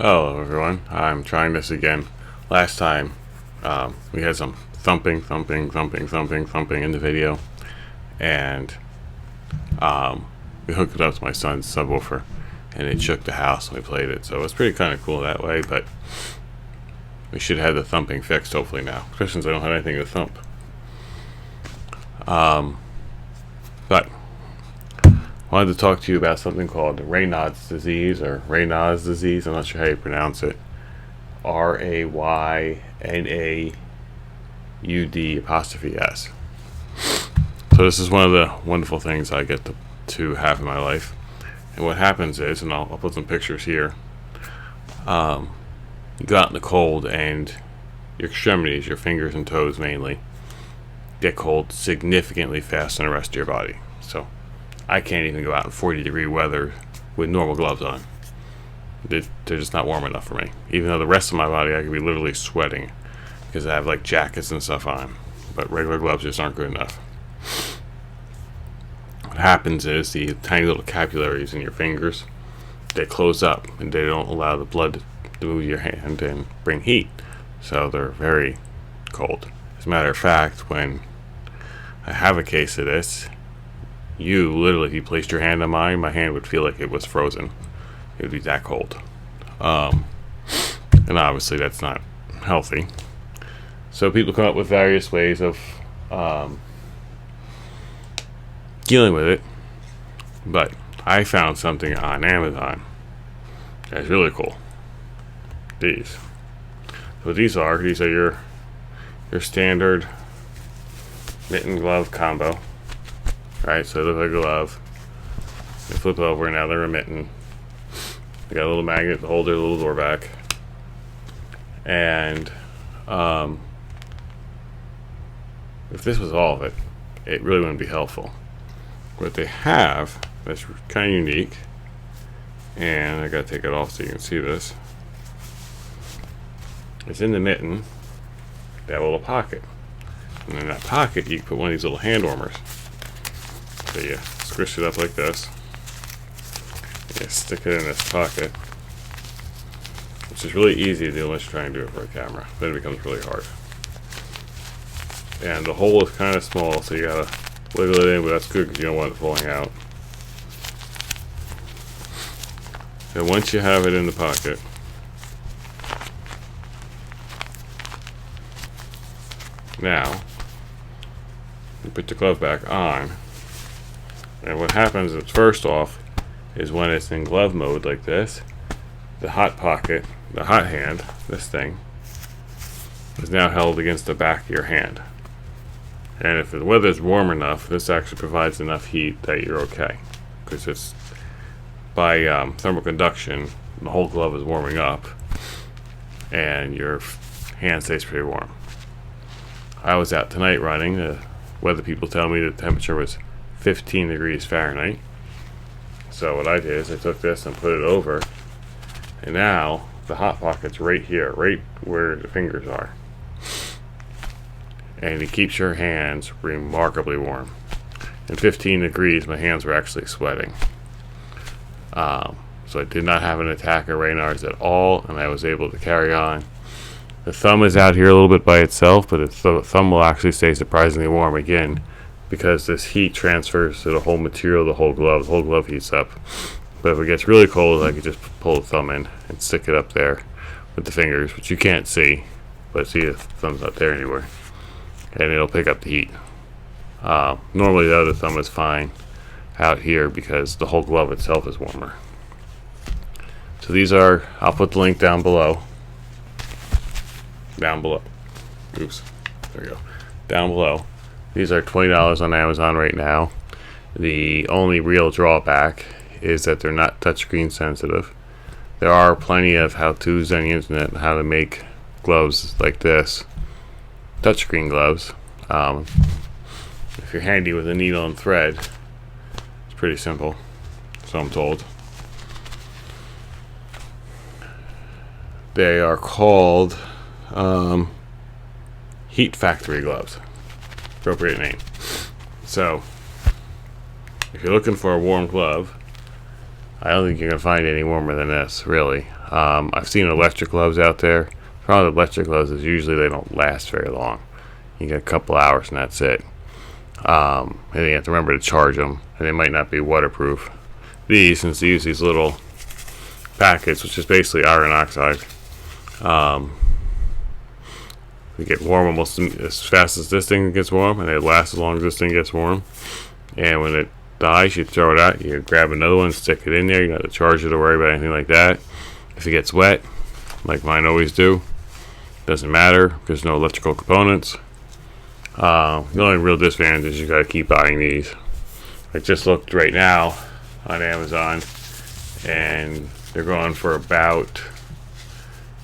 Hello everyone, I'm trying this again. Last time we had some thumping in the video, and we hooked it up to my son's subwoofer and it shook the house and we played it, so it was pretty kind of cool that way. But we should have the thumping fixed hopefully now, especially since I don't have anything to thump. But I wanted to talk to you about something called Raynaud's disease, or Raynaud's disease. I'm not sure how you pronounce it. Raynaud''S. So this is one of the wonderful things I get to have in my life. And what happens is, and I'll put some pictures here. You go out in the cold and your extremities, your fingers and toes mainly, get cold significantly faster than the rest of your body. So I can't even go out in 40-degree weather with normal gloves on. They're just not warm enough for me. Even though the rest of my body I could be literally sweating because I have like jackets and stuff on. But regular gloves just aren't good enough. What happens is the tiny little capillaries in your fingers, they close up and they don't allow the blood to move your hand and bring heat. So they're very cold. As a matter of fact, when I have a case of this, literally, if you placed your hand on mine, my hand would feel like it was frozen. It would be that cold. And obviously that's not healthy. So people come up with various ways of dealing with it. But I found something on Amazon that's really cool. These. So what these are your standard mitten glove combo. Right, so they look like a glove. They flip over, now they're a mitten. They got a little magnet to hold their little door back. And if this was all of it, it really wouldn't be helpful. What they have that's kind of unique, and I gotta take it off so you can see this. It's in the mitten, they have a little pocket. And in that pocket, you can put one of these little hand warmers. So you squish it up like this. You stick it in this pocket, which is really easy to do unless you're trying to do it for a camera. Then it becomes really hard. And the hole is kind of small, so you gotta wiggle it in, but that's good because you don't want it falling out. And once you have it in the pocket, now you put the glove back on. And what happens is, first off, is when it's in glove mode like this, the hot pocket, the hot hand, this thing, is now held against the back of your hand. And if the weather's warm enough, this actually provides enough heat that you're okay. Because it's by thermal conduction, the whole glove is warming up, and your hand stays pretty warm. I was out tonight running. The weather people tell me the temperature was 15 degrees Fahrenheit. So what I did is I took this and put it over, and now the hot pocket's right here, right where the fingers are, and it keeps your hands remarkably warm. In 15 degrees my hands were actually sweating. So I did not have an attack of Raynaud's at all, and I was able to carry on. The thumb is out here a little bit by itself, but the thumb will actually stay surprisingly warm again, because this heat transfers to the whole material, the whole glove. The whole glove heats up. But if it gets really cold, I could just pull the thumb in and stick it up there with the fingers, which you can't see, but see the thumb's not there anywhere, and it'll pick up the heat. Normally the other thumb is fine out here because the whole glove itself is warmer. So these are, I'll put the link down below. Oops, there we go. Down below. These are $20 on Amazon right now. The only real drawback is that they're not touchscreen sensitive. There are plenty of how-tos on the internet on how to make gloves like this, touchscreen gloves. If you're handy with a needle and thread, it's pretty simple, so I'm told. They are called Heat Factory gloves. Appropriate name. So if you're looking for a warm glove, I don't think you're going to find any warmer than this, really. I've seen electric gloves out there. The problem with electric gloves is usually they don't last very long. You get a couple hours and that's it. And you have to remember to charge them, and they might not be waterproof. These, since they use these little packets, which is basically iron oxide, they get warm almost as fast as this thing gets warm, and they last as long as this thing gets warm. And when it dies, you throw it out, you grab another one, stick it in there. You don't have to charge it or worry about anything like that. If it gets wet, like mine always do, doesn't matter. There's no electrical components. The only real disadvantage is you got to keep buying these. I just looked right now on Amazon, and they're going for about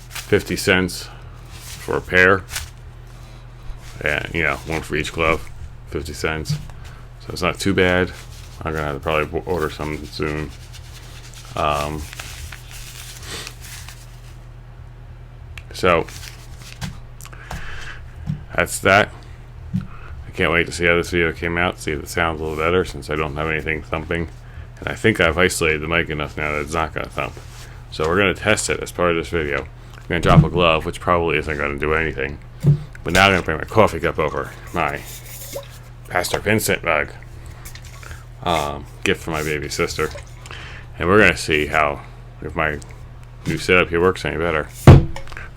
50 cents for a pair. And one for each glove, 50 cents. So it's not too bad. I'm gonna have to probably order some soon. So that's that. I can't wait to see how this video came out, see if it sounds a little better, since I don't have anything thumping. And I think I've isolated the mic enough now that it's not going to thump. So we're going to test it as part of this video. I'm going to drop a glove, which probably isn't going to do anything. But now I'm going to bring my coffee cup over. My Pastor Vincent mug. Gift from my baby sister. And we're going to see if my new setup here works any better.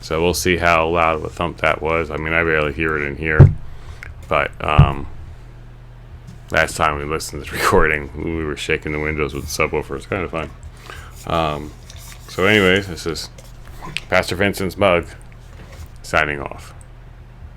So we'll see how loud of a thump that was. I mean, I barely hear it in here. But last time we listened to the recording, we were shaking the windows with the subwoofer. It's kind of fun. So anyways, this is Pastor Vincent's mug signing off.